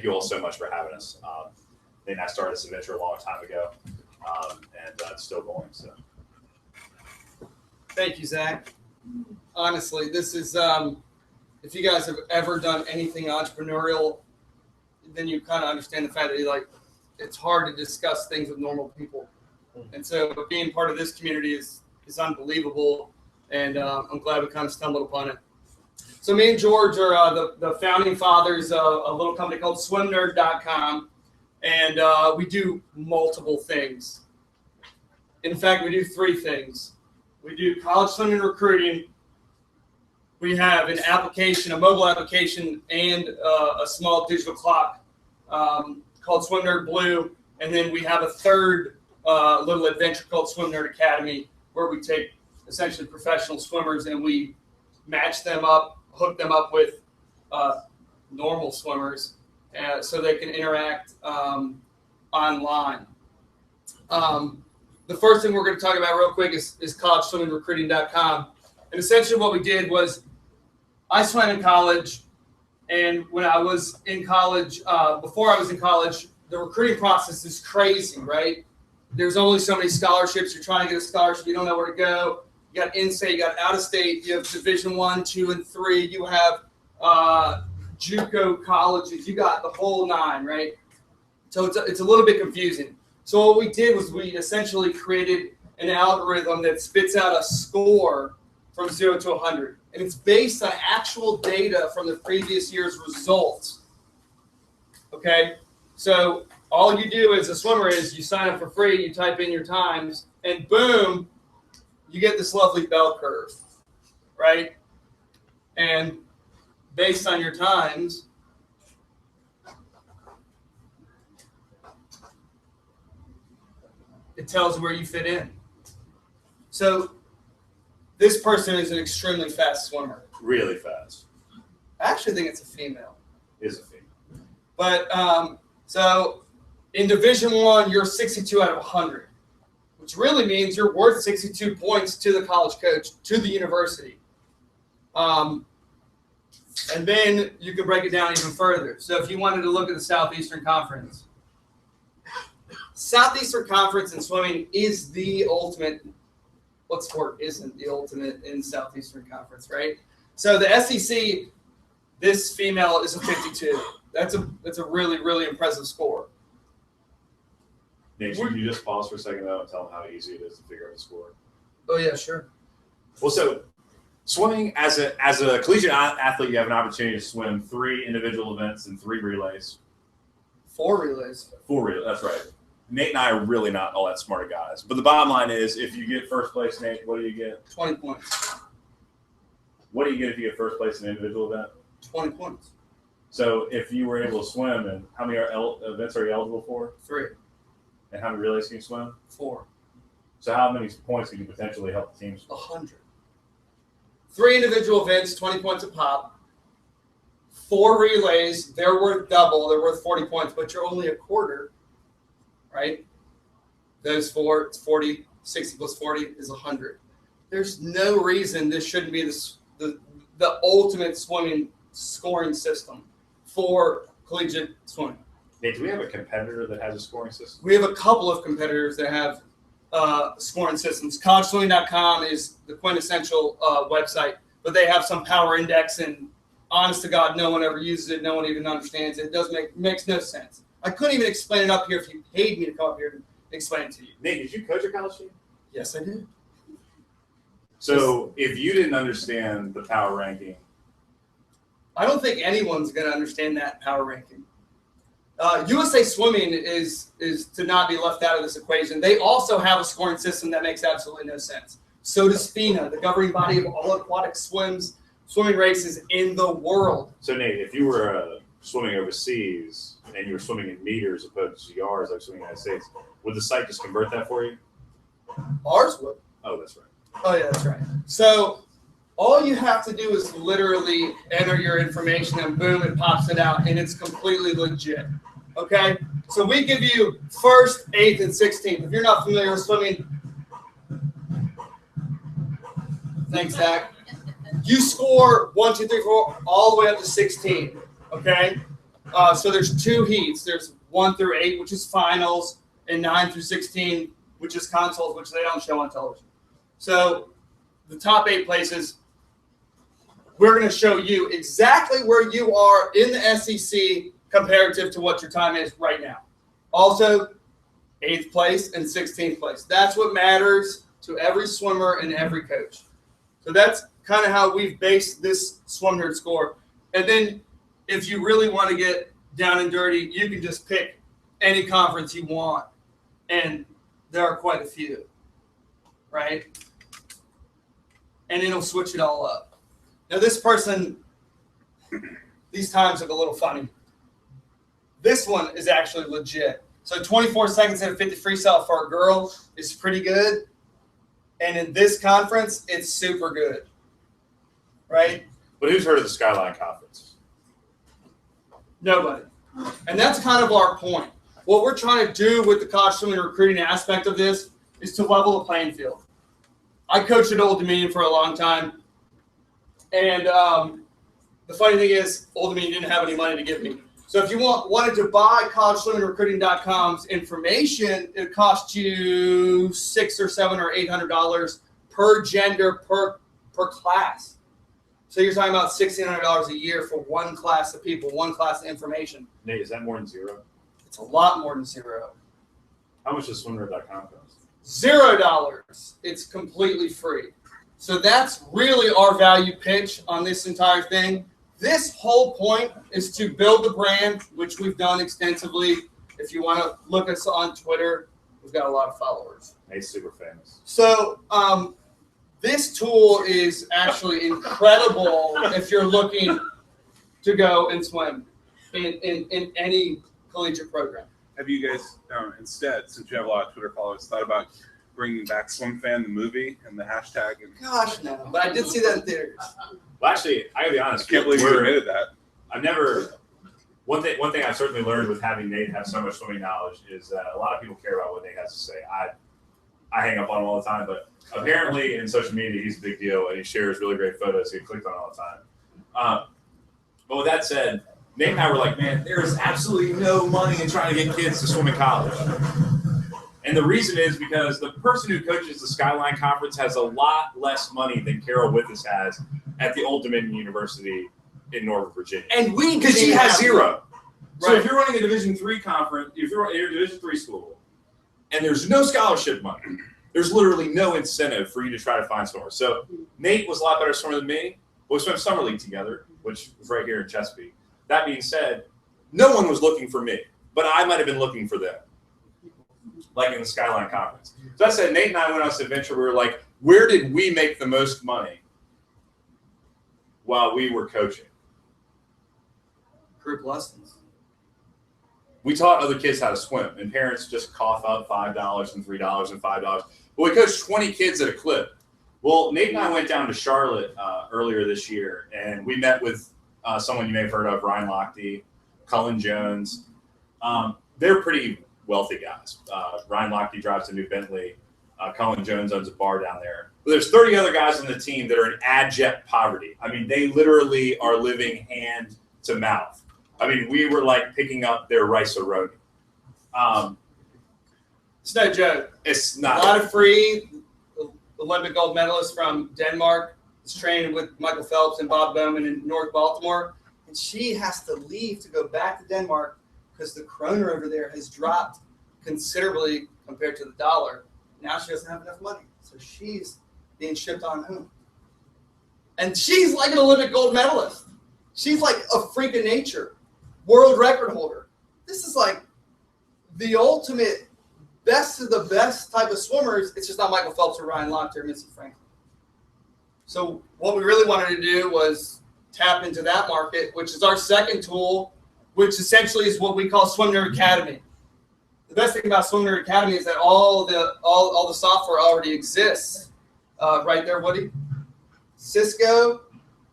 you all so much for having us. I started this adventure a long time ago, and it's still going. So, thank you, Zach. Honestly, this is if you guys have ever done anything entrepreneurial, then you kind of understand the fact that it's hard to discuss things with normal people, and so being part of this community is unbelievable, and I'm glad we kind of stumbled upon it. So me and George are the founding fathers of a little company called SwimNerd.com, and we do multiple things. In fact, we do 3 things. We do college swimming recruiting. We have an application, a mobile application, and a small digital clock called Swim Nerd Blue. And then we have a third little adventure called Swim Nerd Academy, where we take essentially professional swimmers and we match them up, hook them up with normal swimmers so they can interact online. The first thing we're going to talk about real quick is collegeswimmingrecruiting.com. And essentially what we did was I swam in college, and when I was in college, before I was in college, the recruiting process is crazy, right? There's only so many scholarships. You're trying to get a scholarship. You don't know where to go. You got in-state, you got out-of-state. You have Division I, II, and III. You have JUCO colleges. You got the whole 9, right? So it's a little bit confusing. So what we did was we essentially created an algorithm that spits out a score from 0 to 100. And it's based on actual data from the previous year's results. Okay? So all you do as a swimmer is you sign up for free, you type in your times, and boom, you get this lovely bell curve, right? And based on your times, it tells where you fit in. So this person is an extremely fast swimmer. really fast. I actually think it's a female. Is a female. But so in Division I, you're 62 out of 100, which really means you're worth 62 points to the college coach, to the university. And then you can break it down even further. So if you wanted to look at the Southeastern Conference, Southeastern Conference in swimming is the ultimate. What sport isn't the ultimate in Southeastern Conference, right? So the SEC, this female is a 52. That's a really, really impressive score. Nate, can you just pause for a second though and tell them how easy it is to figure out the score? Oh yeah, sure. Well, so swimming as a collegiate athlete, you have an opportunity to swim 3 individual events and 3 relays. 4 relays. 4 relays. That's right. Nate and I are really not all that smart guys. But the bottom line is, if you get first place, Nate, what do you get? 20 points. What do you get if you get first place in an individual event? 20 points. So if you were able to swim, and how many events are you eligible for? 3. And how many relays can you swim? 4. So how many points can you potentially help the team swim? 100. 3 individual events, 20 points a pop. 4 relays, they're worth double. They're worth 40 points, but you're only a quarter. Right? Those 4, it's 40, 60 plus 40 is 100. There's no reason this shouldn't be the ultimate swimming scoring system for collegiate swimming. Nate, do we have a competitor that has a scoring system? We have a couple of competitors that have scoring systems. Collegeswimming.com is the quintessential website, but they have some power index, and honest to God, no one ever uses it. No one even understands it. It makes no sense. I couldn't even explain it up here if you paid me to come up here and explain it to you. Nate, did you coach your college team? Yes, I did. So if you didn't understand the power ranking, I don't think anyone's going to understand that power ranking. USA Swimming is to not be left out of this equation. They also have a scoring system that makes absolutely no sense. So does FINA, the governing body of all aquatic swimming races in the world. So Nate, if you were swimming overseas and you were swimming in meters opposed to yards like swimming in the United States, would the site just convert that for you? Ours would. Oh, that's right. Oh, yeah, that's right. So all you have to do is literally enter your information and boom, it pops it out, and it's completely legit. Okay? So we give you 1st, 8th, and 16th. If you're not familiar with swimming, thanks, Zach. You score 1, 2, 3, 4, all the way up to 16. Okay? So there's 2 heats. There's 1 through 8, which is finals, and 9 through 16, which is consoles, which they don't show on television. So the top 8 places, we're going to show you exactly where you are in the SEC comparative to what your time is right now. Also, 8th place and 16th place. That's what matters to every swimmer and every coach. So that's kind of how we've based this Swim Nerd score. And then if you really want to get down and dirty, you can just pick any conference you want. And there are quite a few, right? And it'll switch it all up. Now this person, these times look a little funny. This one is actually legit. So 24 seconds at a 50 freestyle for a girl is pretty good. And in this conference, it's super good, right? But who's heard of the Skyline Conference? Nobody. And that's kind of our point. What we're trying to do with the college swimming recruiting aspect of this is to level the playing field. I coached at Old Dominion for a long time. And the funny thing is, Old Dominion didn't have any money to give me. So if you wanted to buy collegeswimmingrecruiting.com's information, it cost you $600 or $700 or $800 per gender per class. So you're talking about $1,600 a year for one class of people, one class of information. Nate, is that more than 0? It's a lot more than 0. How much does swimnerd.com cost? $0. It's completely free. So that's really our value pitch on this entire thing. This whole point is to build the brand, which we've done extensively. If you want to look us on Twitter, we've got a lot of followers. Nate's super famous. So this tool is actually incredible if you're looking to go and swim in any collegiate program. Have you guys, instead, since you have a lot of Twitter followers, thought about bringing back Swim Fan, the movie, and the hashtag? Gosh, no. But I did see that in theaters. Well, actually, I gotta be honest. I can't believe you admitted that. I've never. One thing I've certainly learned with having Nate have so much swimming knowledge is that a lot of people care about what Nate has to say. I hang up on him all the time, but apparently in social media he's a big deal and he shares really great photos. He clicked on all the time. But with that said, Nate and I were like, man, there is absolutely no money in trying to get kids to swim in college. And the reason is because the person who coaches the Skyline Conference has a lot less money than Carol Withers has at the Old Dominion University in Northern Virginia. And because she has 0. So Right. if you're running a Division III conference, if you're in a Division III school, and there's no scholarship money, there's literally no incentive for you to try to find swimmers. So Nate was a lot better swimmer than me. We swam summer league together, which was right here in Chesapeake. That being said, no one was looking for me, but I might have been looking for them, like in the Skyline Conference. So I said, Nate and I went on this adventure. We were like, where did we make the most money while we were coaching? Group lessons. We taught other kids how to swim, and parents just cough up $5 and $3 and $5. But we coached 20 kids at a clip. Well, Nate and I went down to Charlotte earlier this year, and we met with someone you may have heard of, Ryan Lochte, Cullen Jones. They're pretty wealthy guys. Ryan Lochte drives a new Bentley. Cullen Jones owns a bar down there. But there's 30 other guys on the team that are in abject poverty. I mean, they literally are living hand to mouth. I mean, we were like picking up their rice-a-roni. It's no joke. It's not. A lot of free Olympic gold medalist from Denmark is training with Michael Phelps and Bob Bowman in North Baltimore. And she has to leave to go back to Denmark because the kroner over there has dropped considerably compared to the dollar. Now she doesn't have enough money. So she's being shipped on home. And she's like an Olympic gold medalist. She's like a freak of nature, world record holder. This is like the ultimate best of the best type of swimmers. It's just not Michael Phelps or Ryan Lochte or Missy Franklin. So what we really wanted to do was tap into that market, which is our second tool, which essentially is what we call Swim Nerd Academy. The best thing about Swim Nerd Academy is that all the software already exists. Right there, Woody. Cisco,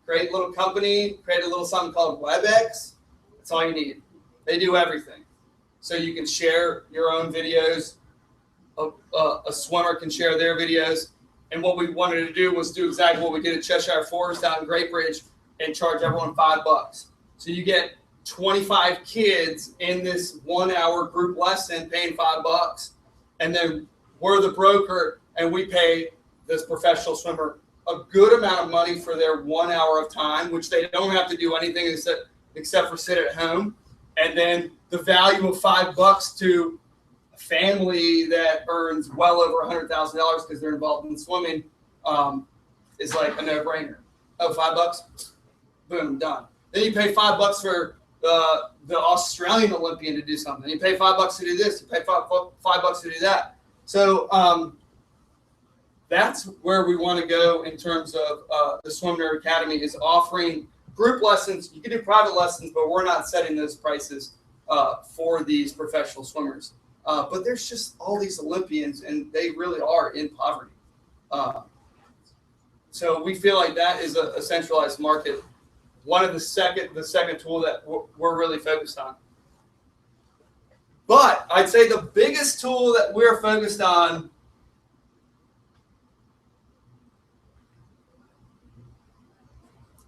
great little company, created a little something called WebEx. That's all you need. They do everything. So you can share your own videos. A swimmer can share their videos. And what we wanted to do was do exactly what we did at Cheshire Forest out in Great Bridge and charge everyone $5. So you get 25 kids in this 1 hour group lesson paying $5. And then we're the broker and we pay this professional swimmer a good amount of money for their 1 hour of time, which they don't have to do anything except for sit at home. And then the value of $5 to a family that earns well over $100,000 because they're involved in swimming is like a no-brainer. Oh, $5, boom, done. Then you pay $5 for the Australian Olympian to do something. You pay $5 to do this. You pay $5 to do that. So that's where we want to go in terms of the Swim Nerd Academy is offering group lessons. You can do private lessons, but we're not setting those prices for these professional swimmers. But there's just all these Olympians, and they really are in poverty. So we feel like that is a centralized market. One of the second tool that we're really focused on. But I'd say the biggest tool that we're focused on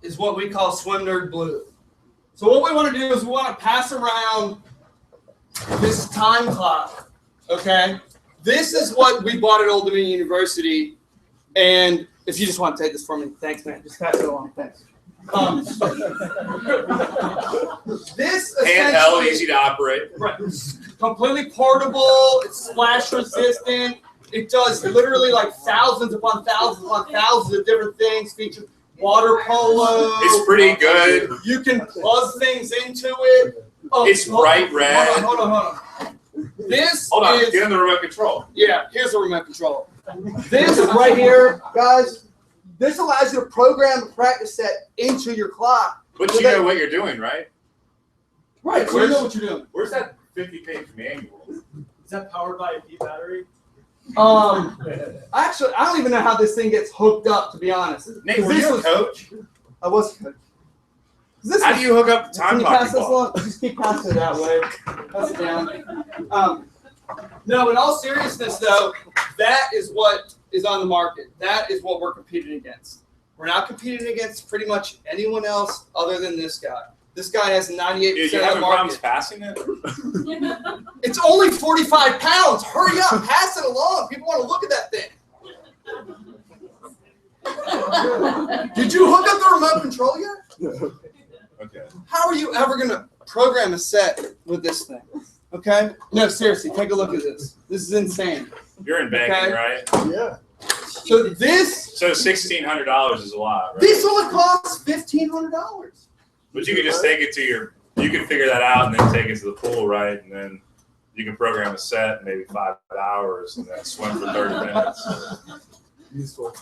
is what we call Swim Nerd Blue. So what we want to do is we want to pass around this time clock, okay? This is what we bought at Old Dominion University, and if you just want to take this for me, thanks, man. Just pass it along, thanks. This handheld, easy to operate. Right. Completely portable. It's splash resistant. It does literally like thousands upon thousands of different things. Features water polo. It's pretty good. You can plug things into it. Oh, it's bright red. Hold on. This hold on. Is, get in the remote control. Yeah, here's the remote control. This right here, guys. This allows you to program the practice set into your clock. But you know what you're doing, right? Right, so you know what you're doing. Where's that 50-page manual? Is that powered by a P battery? Actually, I don't even know how this thing gets hooked up, to be honest. Nate, were you a coach? I was a coach. How do you hook up the time clock? Just keep passing it that way. Pass it down. No, in all seriousness, though, that is what is on the market. That is what we're competing against. We're not competing against pretty much anyone else other than this guy. This guy has 98% of the market. You having problems passing it? It's only 45 pounds. Hurry up, pass it along. People want to look at that thing. Did you hook up the remote control yet? Okay. How are you ever going to program a set with this thing? Okay? No, seriously, take a look at this. This is insane. You're in banking, right? Yeah. So this. So $1,600 is a lot, right? This only costs $1,500. But you can just take it to you can figure that out and then take it to the pool, right? And then you can program a set, maybe 5 hours, and then swim for 30 minutes. Useful.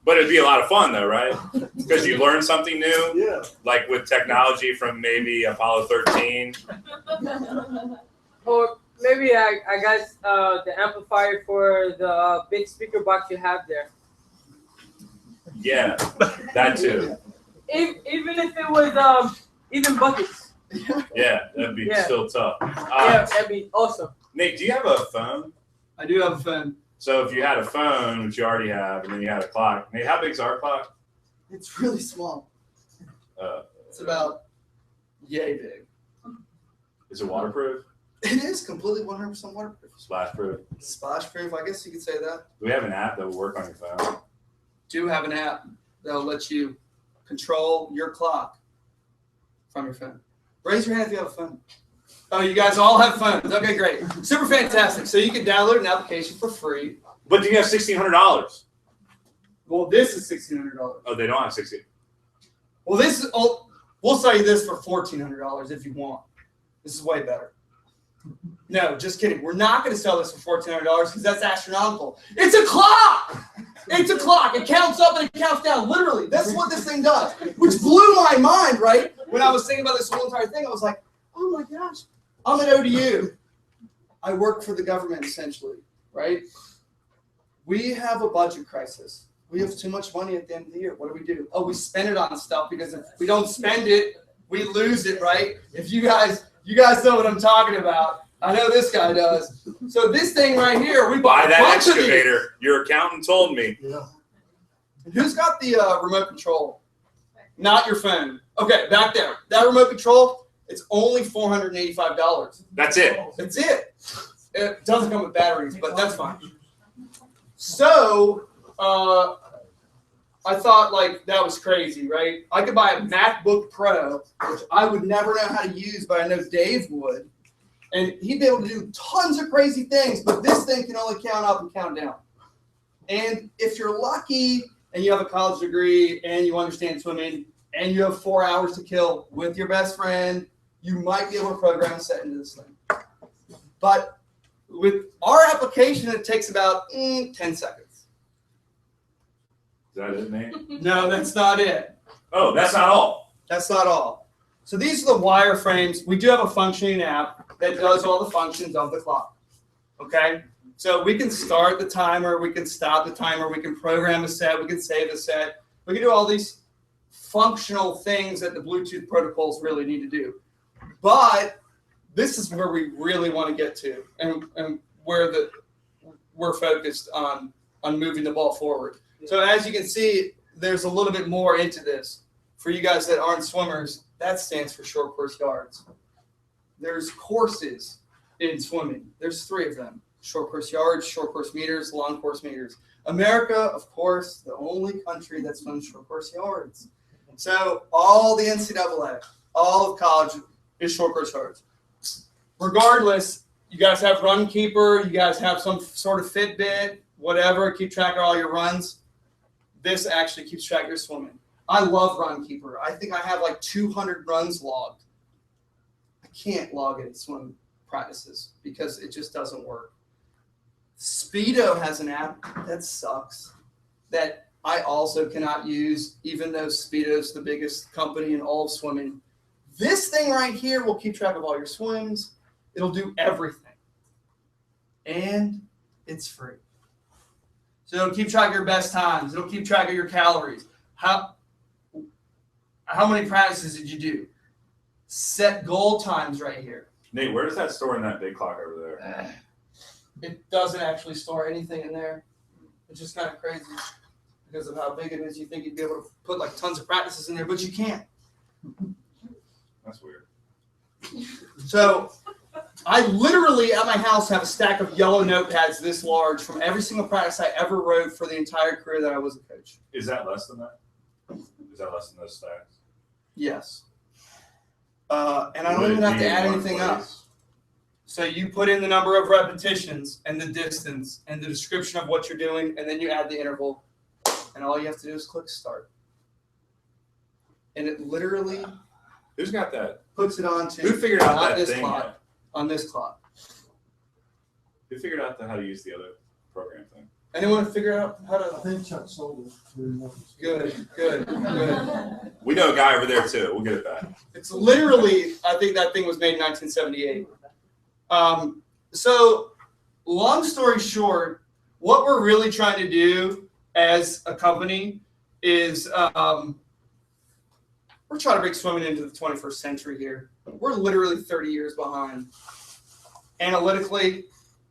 But it'd be a lot of fun, though, right? Because you learn something new. Yeah. Like with technology from maybe Apollo 13. Or maybe I guess the amplifier for the big speaker box you have there. Yeah, that too. Even if it was even buckets. Yeah, that'd be still tough. Yeah, that'd be awesome. Nate, do you have a phone? I do have a phone. So if you had a phone, which you already have, and then you had a clock. Nate, how big's our clock? It's really small. It's about yay big. Is it waterproof? It is completely 100% waterproof. Splash proof? Splash proof, I guess you could say that. Do we have an app that will work on your phone? Do have an app that will let you control your clock from your phone. Raise your hand if you have a phone. Oh, you guys all have phones. Okay, great. Super fantastic. So you can download an application for free. But do you have $1,600? Well, this is $1,600. Oh, they don't have $1,600. Well, this is. Oh, we'll sell you this for $1,400 if you want. This is way better. No, just kidding. We're not going to sell this for $1,400 because that's astronomical. It's a clock. It's a clock. It counts up and it counts down. Literally, that's what this thing does, which blew my mind. Right when I was thinking about this whole entire thing, I was like, "Oh my gosh, I'm at ODU. I work for the government essentially, right? We have a budget crisis. We have too much money at the end of the year. What do? Oh, we spend it on stuff because if we don't spend it, we lose it, right? If you guys know what I'm talking about. I know this guy does. So this thing right here, we bought buy that excavator. Your accountant told me. Yeah. Who's got the remote control? Not your phone. Okay, back there. That remote control, It's only $485. That's it. That's it. It doesn't come with batteries, but that's fine. So, I thought like that was crazy, right? I could buy a MacBook Pro, which I would never know how to use, but I know Dave would. And he'd be able to do tons of crazy things, but this thing can only count up and count down. And if you're lucky and you have a college degree and you understand swimming and you have 4 hours to kill with your best friend, you might be able to program a set into this thing. But with our application, it takes about 10 seconds. Is that it, Nate? No, that's not it. Oh, that's not all. That's not all. So these are the wireframes. We do have a functioning app that does all the functions of the clock. Okay? So we can start the timer, we can stop the timer, we can program a set, we can save a set. We can do all these functional things that the Bluetooth protocols really need to do. But this is where we really want to get to and where we're focused on moving the ball forward. So as you can see, there's a little bit more into this. For you guys that aren't swimmers, that stands for short course yards. There's courses in swimming. There's 3 of them. Short course yards, short course meters, long course meters. America, of course, the only country that swims short course yards. So all the NCAA, all of college is short course yards. Regardless, you guys have Runkeeper, you guys have some sort of Fitbit, whatever, keep track of all your runs. This actually keeps track of your swimming. I love Runkeeper. I think I have like 200 runs logged. I can't log it at swim practices because it just doesn't work. Speedo has an app that sucks that I also cannot use, even though Speedo's the biggest company in all of swimming. This thing right here will keep track of all your swims. It'll do everything. And it's free. So it'll keep track of your best times. It'll keep track of your calories. How many practices did you do? Set goal times right here. Nate, where does that store in that big clock over there? It doesn't actually store anything in there. It's just kind of crazy because of how big it is. You think you'd be able to put like tons of practices in there, but you can't. That's weird. So I literally at my house have a stack of yellow notepads this large from every single practice I ever rode for the entire career that I was a coach. Is that less than that? Is that less than those stacks? Yes. And I don't even have to add anything up. So you put in the number of repetitions and the distance and the description of what you're doing, and then you add the interval, and all you have to do is click start. And it literally Who's got that? puts it on to Who figured out not that this thing? clock, Yet? on this clock. Who figured out how to use the other program thing? Anyone figure out how I to? think Chuck sold it. Good. We know a guy over there too. We'll get it back. It's literally, I think that thing was made in 1978. So, long story short, what we're really trying to do as a company is we're trying to bring swimming into the 21st century here. We're literally 30 years behind. Analytically,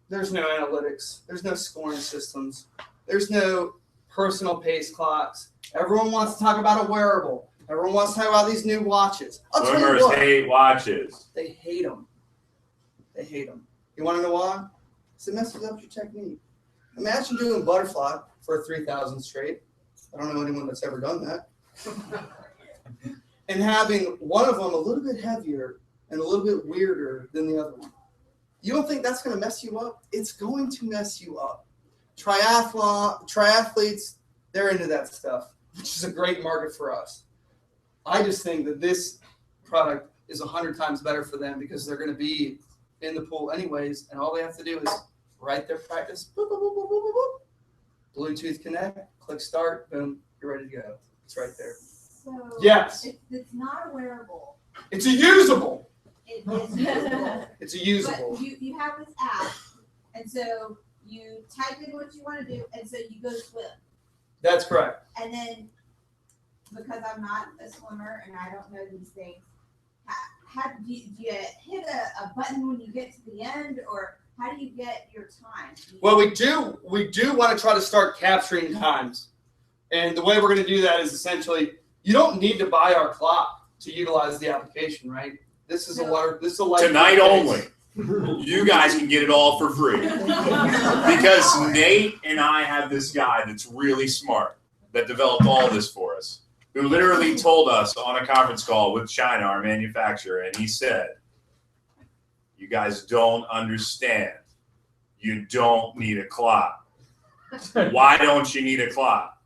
there's no analytics. There's no scoring systems. There's no personal pace clocks. Everyone wants to talk about a wearable. Everyone wants to talk about these new watches. I'll tell you Swimmers what. hate watches. They hate them. They hate them. You want to know why? Because it messes up your technique. Imagine doing butterfly for 3,000 straight. I don't know anyone that's ever done that. And having one of them a little bit heavier and a little bit weirder than the other one. You don't think that's going to mess you up? It's going to mess you up. Triathletes, they're into that stuff, which is a great market for us. I just think that this product is 100 times better for them because they're going to be in the pool anyways, and all they have to do is write their practice, boop, boop, boop, boop, boop, boop, Bluetooth connect, click start, boom, you're ready to go. It's right there. So Yes. it's not a wearable. It's a usable. It's usable. It's a usable. But you have this app, and so you type in what you want to do, and so you go swim. That's correct. And then, because I'm not a swimmer and I don't know these things, how do you hit a button when you get to the end, or how do you get your time? Well, we do want to try to start capturing times. And the way we're going to do that is essentially, you don't need to buy our clock to utilize the application, right? This is a water. This is a life Tonight only. You guys can get it all for free. Because Nate and I have this guy that's really smart that developed all this for us, who literally told us on a conference call with China, our manufacturer, and he said, you guys don't understand. You don't need a clock. Why don't you need a clock?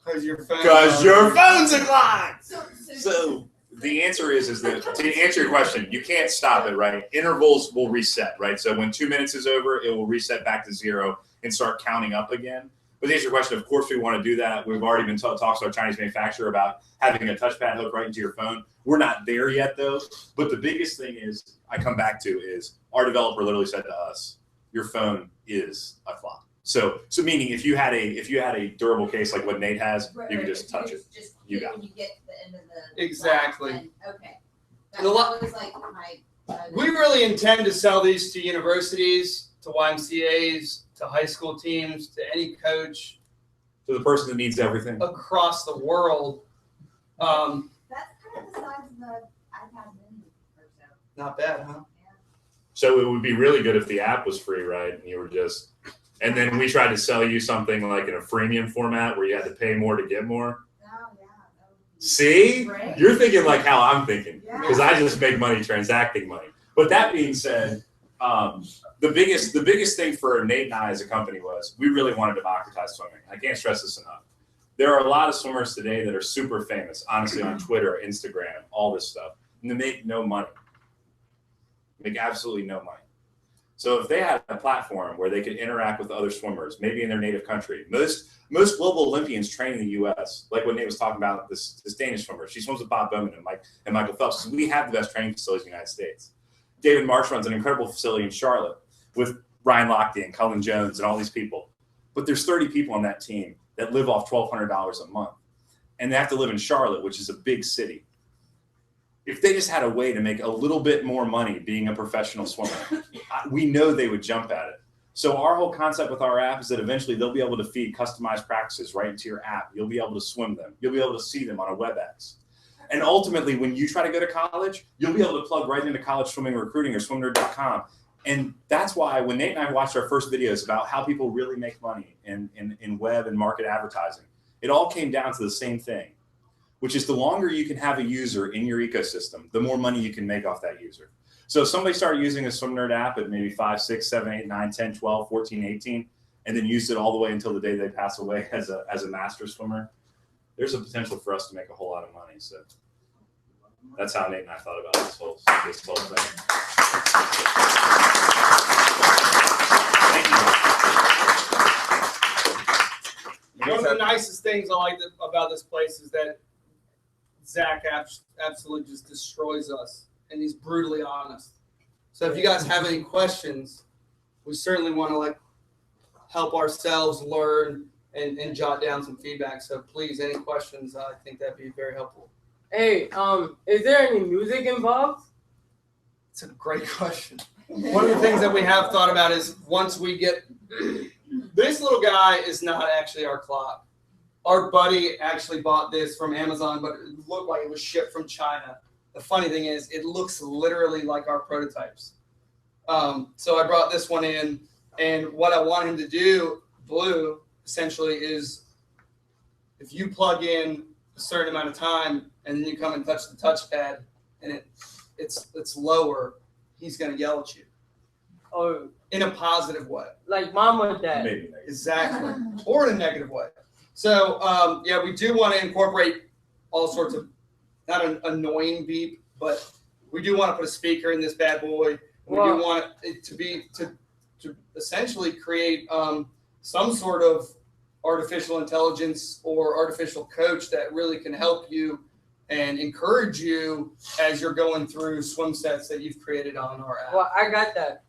Because your phone's a clock. So So the answer is that to answer your question, you can't stop it, right? Intervals will reset, right? So when 2 minutes is over, it will reset back to 0 and start counting up again. But to answer your question, of course we want to do that. We've already been talking to our Chinese manufacturer about having a touchpad hook right into your phone. We're not there yet though. But the biggest thing is I come back to is our developer literally said to us, your phone is a clock. So meaning if you had a durable case like what Nate has, you can just touch it. Just You hit got when you get to the end of the Exactly. block, and- okay. That, And a lot- that was like my. We really intend to sell these to universities, to YMCA's, to high school teams, to any coach So the person that needs everything. across the world. That's kind of the size of the iPad mini or so. Not bad, huh? So it would be really good if the app was free, right? And you were just, and then we tried to sell you something like in a freemium format where you had to pay more to get more. Oh, yeah. That would be See, great. you're thinking like how I'm thinking Yeah. because I just make money transacting money. But that being said, the biggest thing for Nate and I as a company was we really want to democratize swimming. I can't stress this enough. There are a lot of swimmers today that are super famous, honestly, on Twitter, Instagram, all this stuff, and they make no money. Make absolutely no money. So if they had a platform where they could interact with other swimmers, maybe in their native country, most global Olympians train in the U.S. Like what Nate was talking about, this Danish swimmer, she swims with Bob Bowman and Michael Phelps. We have the best training facilities in the United States. David Marsh runs an incredible facility in Charlotte with Ryan Lochte and Cullen Jones and all these people. But there's 30 people on that team that live off $1,200 a month, and they have to live in Charlotte, which is a big city. If they just had a way to make a little bit more money being a professional swimmer, we know they would jump at it. So our whole concept with our app is that eventually they'll be able to feed customized practices right into your app. You'll be able to swim them. You'll be able to see them on a WebEx. And ultimately, when you try to go to college, you'll be able to plug right into college swimming recruiting or swimnerd.com. And that's why when Nate and I watched our first videos about how people really make money in web and market advertising, it all came down to the same thing, which is the longer you can have a user in your ecosystem, the more money you can make off that user. So if somebody started using a Swim Nerd app at maybe 5, 6, 7, 8, 9, 10, 12, 14, 18, and then used it all the way until the day they pass away as a master swimmer, there's a potential for us to make a whole lot of money. So that's how Nate and I thought about this whole thing. Thank you. One of the nicest things I like about this place is that Zach absolutely just destroys us, and he's brutally honest. So if you guys have any questions, we certainly want to help ourselves learn and jot down some feedback. So please, any questions, I think that'd be very helpful. Hey, is there any music involved? It's a great question. One of the things that we have thought about is once we get this little guy is not actually our clock. Our buddy actually bought this from Amazon, but it looked like it was shipped from China. The funny thing is, it looks literally like our prototypes. So I brought this one in, and what I want him to do, Blue, essentially is if you plug in a certain amount of time and then you come and touch the touchpad and it's lower, he's going to yell at you. Or In a positive way. like mom or dad? Maybe negative. Exactly. Or in a negative way. So, yeah, we do want to incorporate all sorts of, not an annoying beep, but we do want to put a speaker in this bad boy. We do want it to be, to essentially create some sort of artificial intelligence or artificial coach that really can help you and encourage you as you're going through swim sets that you've created on our app. Well, I got that.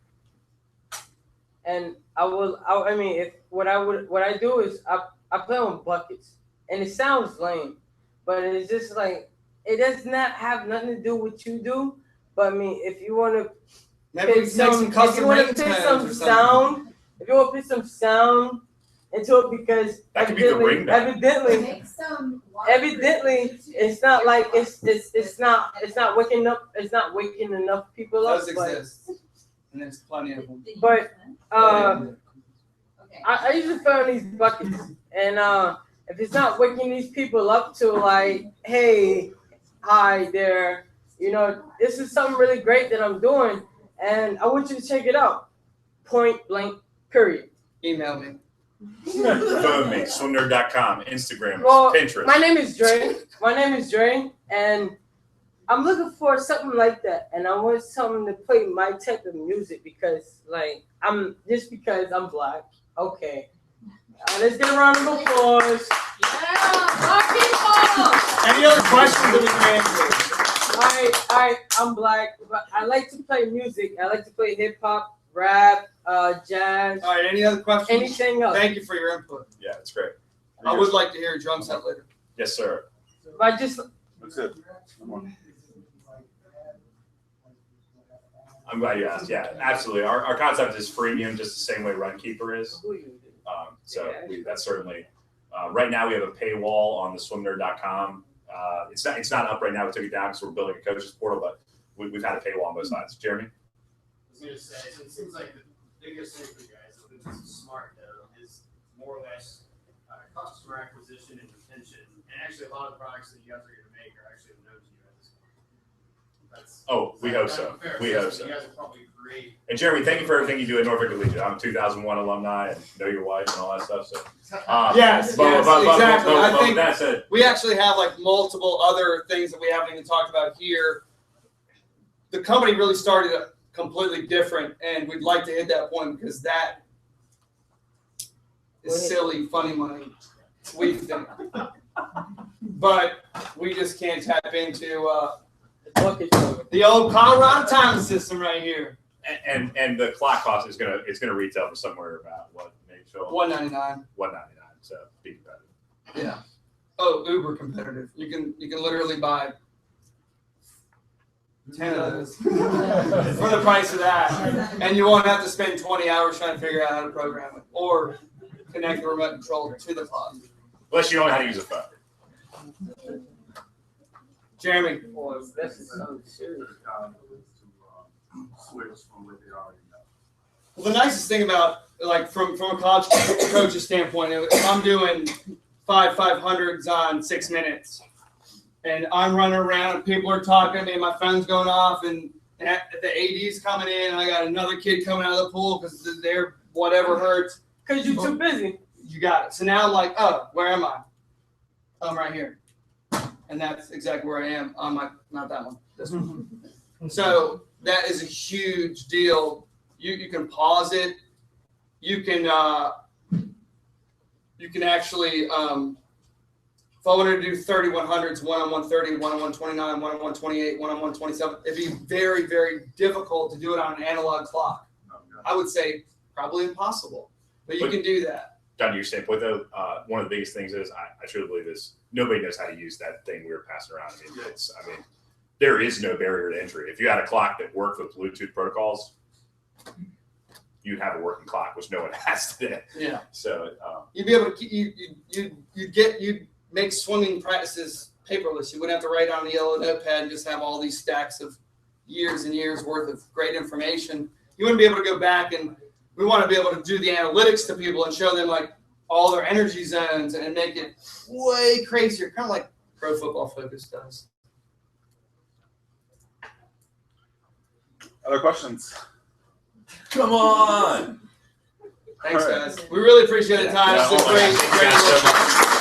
And what I do is I play on buckets, and it sounds lame, but it's just like it does not have nothing to do with what you do. But I mean, if you want to Maybe we can make some custom ringtones or something. if you want to put some sound into it because That could be the ring bell. evidently, Make some water. evidently, it's not like it's not waking enough people It up. does But, exist, and there's plenty of them. but Okay. I usually fill in these buckets, and if it's not waking these people up to like, hey, hi there, you know, this is something really great that I'm doing, and I want you to check it out. Point blank, period. Email me. Phone me, swimnerd.com, Instagram, Well, Pinterest. My name is Dre, and I'm looking for something like that, and I want something to play my type of music because I'm black. Okay, let's get a round of applause. Any other questions that we can answer? All right, I'm black, but I like to play music. I like to play hip hop, rap, jazz, All right, any other questions? anything else. Thank you for your input. Yeah, it's great. I would like to hear a drum set later. Yes, sir. But I just That's it. Come on. I'm glad you asked. Yeah, absolutely. Our concept is freemium, just the same way Runkeeper is. That's certainly right now we have a paywall on the swimnerd.com. It's not up right now. We took it down because we're building a coaches portal, but we've had a paywall on both sides. Jeremy? I was going to say, so it seems like the biggest thing for you guys, I think this is smart though, is more or less customer acquisition and retention. And actually, a lot of the products that you guys are going to make are actually known to you at this point. We hope so. We hope so. You guys are probably great. And Jeremy, thank you for everything you do at Norfolk Collegiate. I'm a 2001 alumni and know your wife and all that stuff. So, Yes, exactly. I But think that said, we actually have like multiple other things that we haven't even talked about here. The company really started completely different, and we'd like to hit that point because that is silly, funny money. We think, but we just can't tap into the old Colorado timing system right here. and the clock cost is gonna retail for somewhere about what, maybe Phil? $199. $199. So be competitive. Yeah. Oh, uber competitive. You can literally buy 10 of those for the price of that, and you won't have to spend 20 hours trying to figure out how to program it or connect the remote control to the clock. Unless you don't know how to use a phone. Jeremy. Boy, this is so serious. Switch from what they already know. Well, the nicest thing about, like, from a college coach's standpoint, if I'm doing 500s on 6 minutes, and I'm running around, and people are talking to me, and my phone's going off, and the AD's coming in, and I got another kid coming out of the pool because they're whatever hurts. Because you're too busy. You got it. So now I'm like, oh, where am I? I'm right here. And that's exactly where I am on my, not that one, this one. So that is a huge deal. You can pause it. You can actually, if I wanted to do 3100s, 1-on-1 30, 1-on-1 29, 1-on-1 28, 1-on-1 27, it'd be very, very difficult to do it on an analog clock. I would say probably impossible, but you can do that. Down to your standpoint, though, one of the biggest things is I truly believe is nobody knows how to use that thing we were passing around. I mean, there is no barrier to entry. If you had a clock that worked with Bluetooth protocols, you'd have a working clock, which no one has today. Yeah. So You'd be able to you'd make swimming practices paperless. You wouldn't have to write on a yellow notepad and just have all these stacks of years and years worth of great information. You wouldn't be able to go back, and we want to be able to do the analytics to people and show them like all their energy zones and make it way crazier, kind of like Pro Football Focus does. Other questions? come on. Thanks, All right. guys. We really appreciate the time. Yeah, It's been oh my great. gosh, thank you guys so much.